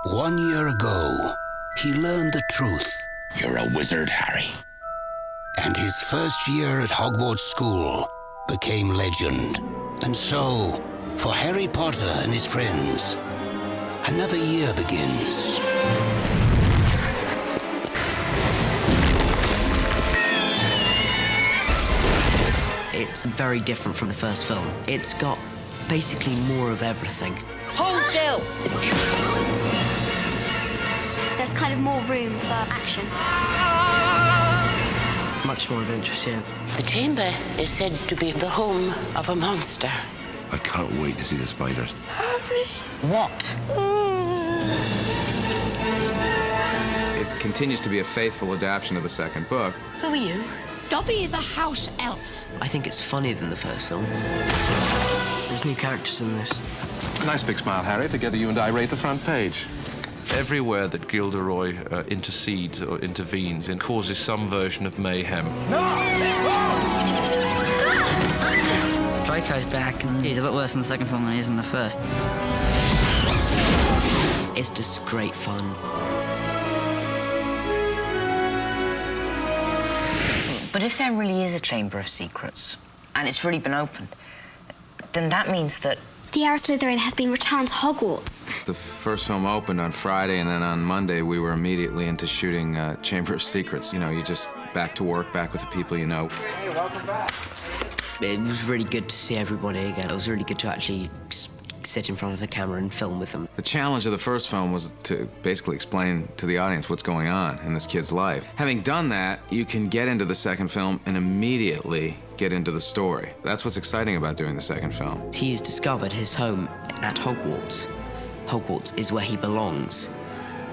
1 year ago, he learned the truth. You're a wizard, Harry. And his first year at Hogwarts School became legend. And so, for Harry Potter and his friends, another year begins. It's very different from the first film. It's got basically more of everything. Hold still! There's kind of more room for action. Much more adventurous, yeah. The chamber is said to be the home of a monster. I can't wait to see the spiders. What? It continues to be a faithful adaptation of the second book. Who are you? Dobby the house elf. I think it's funnier than the first film. There's new characters in this. Nice big smile, Harry. Together you and I rate the front page. Everywhere that Gilderoy intercedes or intervenes and causes some version of mayhem. Draco's back, and he's a lot worse in the second film than he is in the first. It's just great fun. But if there really is a Chamber of Secrets, and it's really been opened, then that means that The heir of Slytherin has been returned to Hogwarts. The first film opened on Friday, and then on Monday we were immediately into shooting Chamber of Secrets. You know, you just back to work, back with the people you know. Hey, welcome back. It was really good to see everybody again. It was really good to actually sit in front of the camera and film with them. The challenge of the first film was to basically explain to the audience what's going on in this kid's life. Having done that, you can get into the second film and immediately get into the story. That's what's exciting about doing the second film. He's discovered his home at Hogwarts. Hogwarts is where he belongs.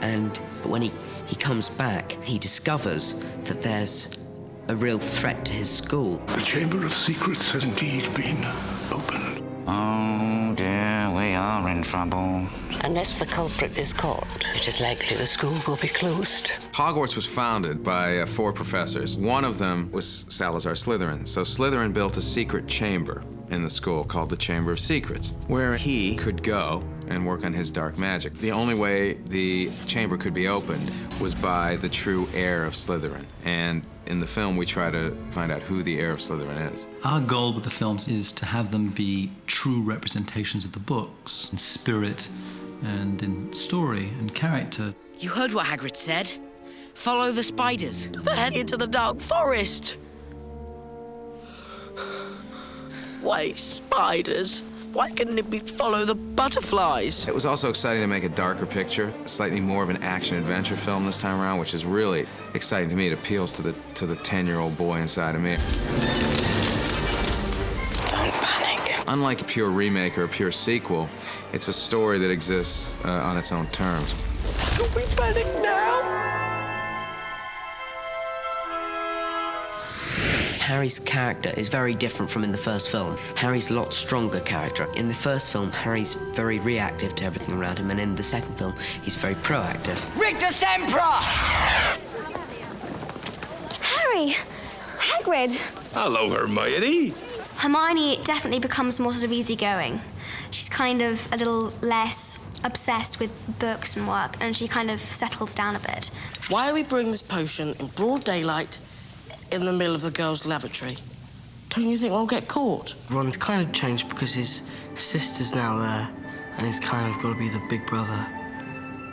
But when he comes back, he discovers that there's a real threat to his school. The Chamber of Secrets has indeed been opened. Oh dear, we are in trouble. Unless the culprit is caught, it is likely the school will be closed. Hogwarts was founded by 4 professors. One of them was Salazar Slytherin. So Slytherin built a secret chamber in the school called the Chamber of Secrets, where he could go and work on his dark magic. The only way the chamber could be opened was by the true heir of Slytherin. And in the film, we try to find out who the heir of Slytherin is. Our goal with the films is to have them be true representations of the books, in spirit and in story and character. You heard what Hagrid said. Follow the spiders. They're heading into the dark forest. Why spiders? Why couldn't it follow the butterflies? It was also exciting to make a darker picture, slightly more of an action-adventure film this time around, which is really exciting to me. It appeals to the 10-year-old boy inside of me. Don't panic. Unlike a pure remake or a pure sequel, it's a story that exists on its own terms. Can we panic now? Harry's character is very different from in the first film. Harry's a lot stronger character. In the first film, Harry's very reactive to everything around him, and in the second film, he's very proactive. Rictus Sempra! Harry! Hagrid! Hello, Hermione. Hermione definitely becomes more sort of easygoing. She's kind of a little less obsessed with books and work, and she kind of settles down a bit. Why are we brewing this potion in broad daylight in the middle of the girls' lavatory? Don't you think we'll get caught? Ron's kind of changed because his sister's now there, and he's kind of got to be the big brother,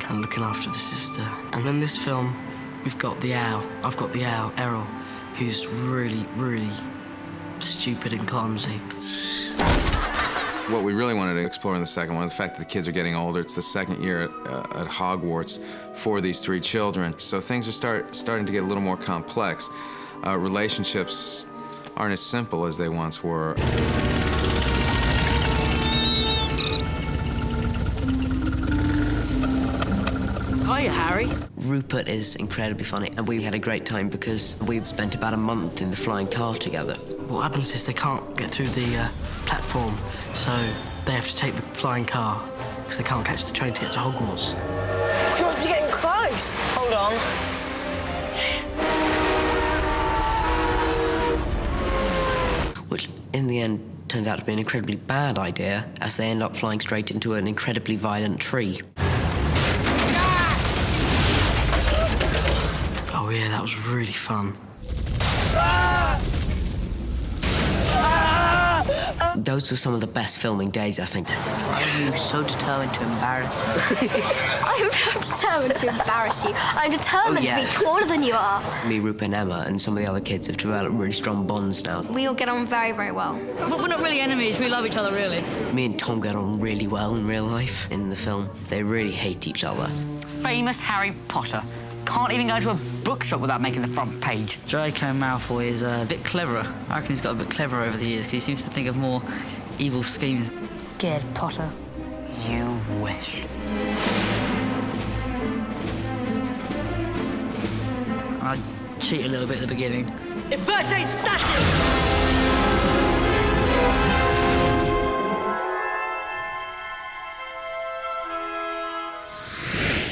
kind of looking after the sister. And in this film, we've got the owl. I've got the owl, Errol, who's really, really stupid and clumsy. What we really wanted to explore in the second one is the fact that the kids are getting older. It's the second year at Hogwarts for these 3 children. So things are starting to get a little more complex. Relationships aren't as simple as they once were. Hiya, Harry. Rupert is incredibly funny, and we had a great time because we've spent about a month in the flying car together. What happens is they can't get through the platform, so they have to take the flying car because they can't catch the train to get to Hogwarts. We must be getting close. Hold on. Which, in the end, turns out to be an incredibly bad idea, as they end up flying straight into an incredibly violent tree. Oh yeah, that was really fun. Those were some of the best filming days, I think. Are you so determined to embarrass me? I'm not determined to embarrass you. I'm determined to be taller than you are. Me, Rupert and Emma and some of the other kids have developed really strong bonds now. We all get on very, very well. But we're not really enemies. We love each other, really. Me and Tom get on really well in real life. In the film, they really hate each other. Famous Harry Potter. Can't even go to a bookshop without making the front page. Draco Malfoy is a bit cleverer. I reckon he's got a bit cleverer over the years because he seems to think of more evil schemes. Scared Potter. You wish. I cheat a little bit at the beginning. It first ain't static!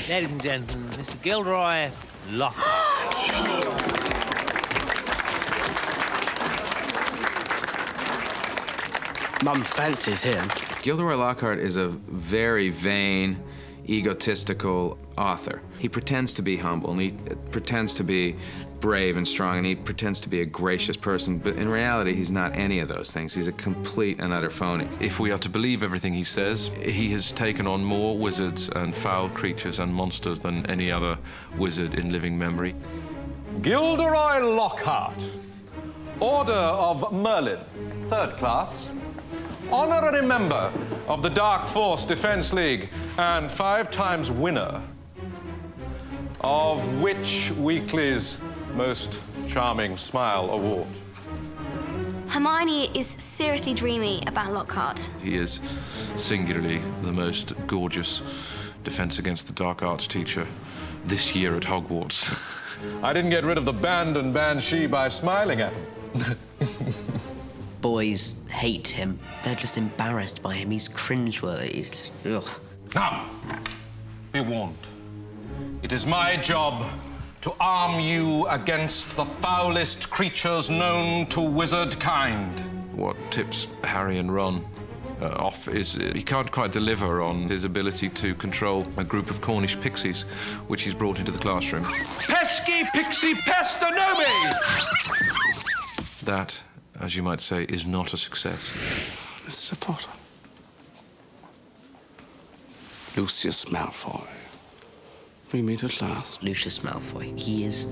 Ladies and gentlemen, Mr. Gilderoy Lockhart. Here he is. Mum fancies him. Gilderoy Lockhart is a very vain, egotistical author. He pretends to be humble, and he pretends to be brave and strong, and he pretends to be a gracious person, but in reality, he's not any of those things. He's a complete and utter phony. If we are to believe everything he says, he has taken on more wizards and foul creatures and monsters than any other wizard in living memory. Gilderoy Lockhart, Order of Merlin, 3rd class. Honorary member of the Dark Force Defense League and 5-times winner of Witch Weekly's Most Charming Smile Award. Hermione is seriously dreamy about Lockhart. He is singularly the most gorgeous Defense Against the Dark Arts teacher this year at Hogwarts. I didn't get rid of the band and banshee by smiling at him. Boys hate him. They're just embarrassed by him. He's cringeworthy. He's just, ugh. Now, be warned. It is my job to arm you against the foulest creatures known to wizard kind. What tips Harry and Ron off is he can't quite deliver on his ability to control a group of Cornish pixies, which he's brought into the classroom. Pesky pixie pestanomi! That, as you might say, is not a success. Mr. Potter. Lucius Malfoy. We meet at last. Lucius Malfoy. He is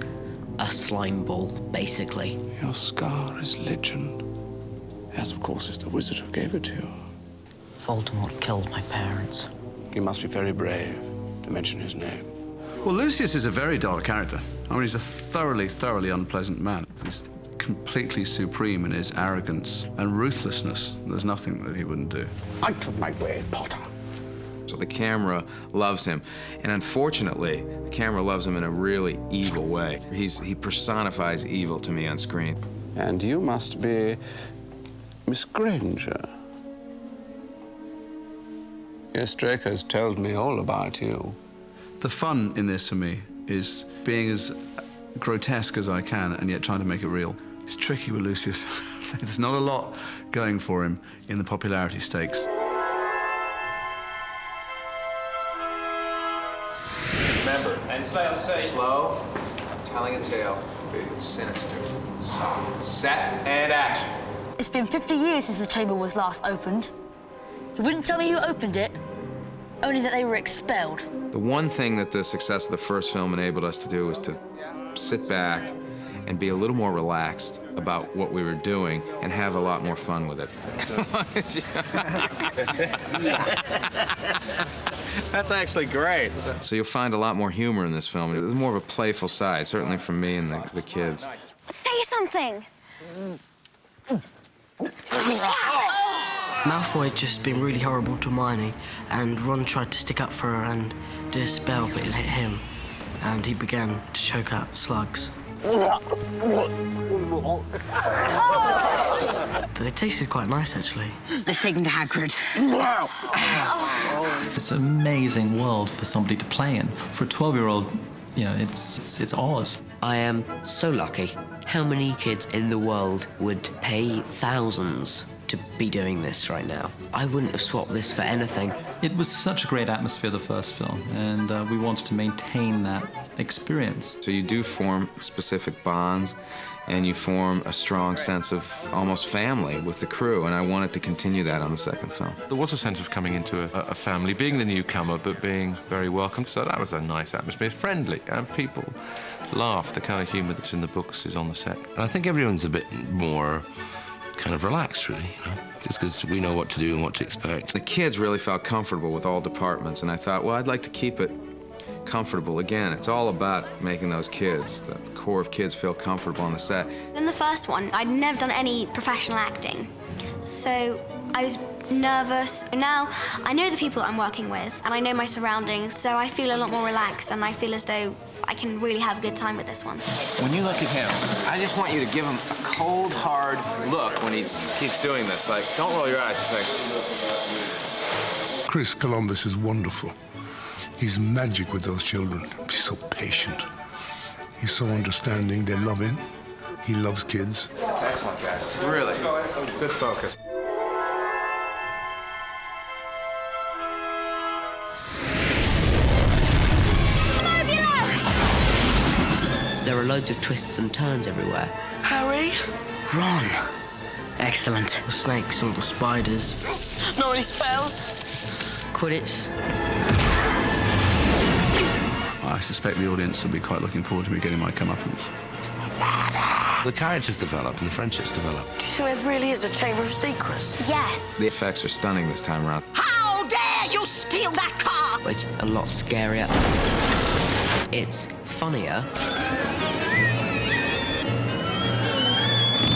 a slime ball, basically. Your scar is legend, as of course is the wizard who gave it to you. Voldemort killed my parents. You must be very brave to mention his name. Well, Lucius is a very dark character. I mean, he's a thoroughly unpleasant man. He's completely supreme in his arrogance and ruthlessness. There's nothing that he wouldn't do. Out of my way, Potter. So the camera loves him, and unfortunately, the camera loves him in a really evil way. He personifies evil to me on screen. And you must be Miss Granger. Yes, Draco's told me all about you. The fun in this for me is being as grotesque as I can and yet trying to make it real. It's tricky with Lucius. There's not a lot going for him in the popularity stakes. Remember, and stay on the stage. Slow, telling a tale, big and sinister, soft. Set and action. It's been 50 years since the chamber was last opened. You wouldn't tell me who opened it, only that they were expelled. The one thing that the success of the first film enabled us to do was to sit back and be a little more relaxed about what we were doing and have a lot more fun with it. That's actually great. So you'll find a lot more humor in this film. There's more of a playful side, certainly from me and the kids. Say something! Malfoy had just been really horrible to Hermione, and Ron tried to stick up for her and did a spell, but it hit him, and he began to choke out slugs. But they tasted quite nice, actually. Let's take him to Hagrid. It's an amazing world for somebody to play in. For a 12-year-old, you know, it's Oz. I am so lucky. How many kids in the world would pay thousands to be doing this right now? I wouldn't have swapped this for anything. It was such a great atmosphere, the first film, and we wanted to maintain that experience. So you do form specific bonds, and you form a strong sense of almost family with the crew, and I wanted to continue that on the second film. There was a sense of coming into a family, being the newcomer, but being very welcome. So that was a nice atmosphere, friendly, and people laugh. The kind of humour that's in the books is on the set. And I think everyone's a bit more kind of relaxed, really, you know, just because we know what to do and what to expect. The kids really felt comfortable with all departments, and I thought, well, I'd like to keep it comfortable. Again, it's all about making those kids, the core of kids, feel comfortable on the set. In the first one, I'd never done any professional acting, so I was nervous. Now I know the people I'm working with and I know my surroundings, so I feel a lot more relaxed and I feel as though I can really have a good time with this one. When you look at him, I just want you to give him a cold, hard look when he keeps doing this. Like, don't roll your eyes, just like... Chris Columbus is wonderful. He's magic with those children. He's so patient. He's so understanding. They love him. He loves kids. That's excellent, guys. Really. Good focus. There are loads of twists and turns everywhere. Harry? Ron! Excellent. The snakes and the spiders. Not any spells? Quidditch. I suspect the audience will be quite looking forward to me getting my comeuppance. The characters develop and the friendships develop. Do you think there really is a Chamber of Secrets? Yes. The effects are stunning this time around. How dare you steal that car? It's a lot scarier. It's funnier.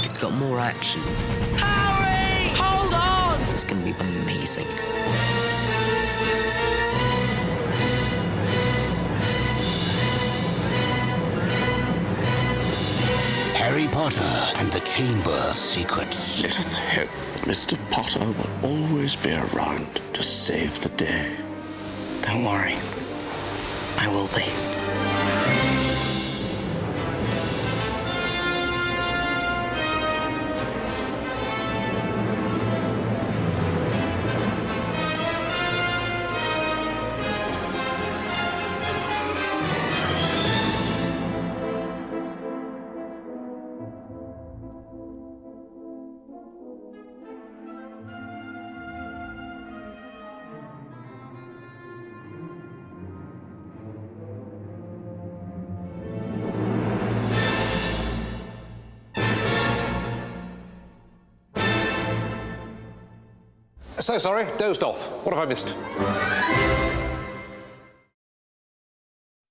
It's got more action. Harry! Hold on! It's going to be amazing. Harry Potter and the Chamber of Secrets. Let us hope that Mr. Potter will always be around to save the day. Don't worry. I will be. So sorry, dozed off. What have I missed?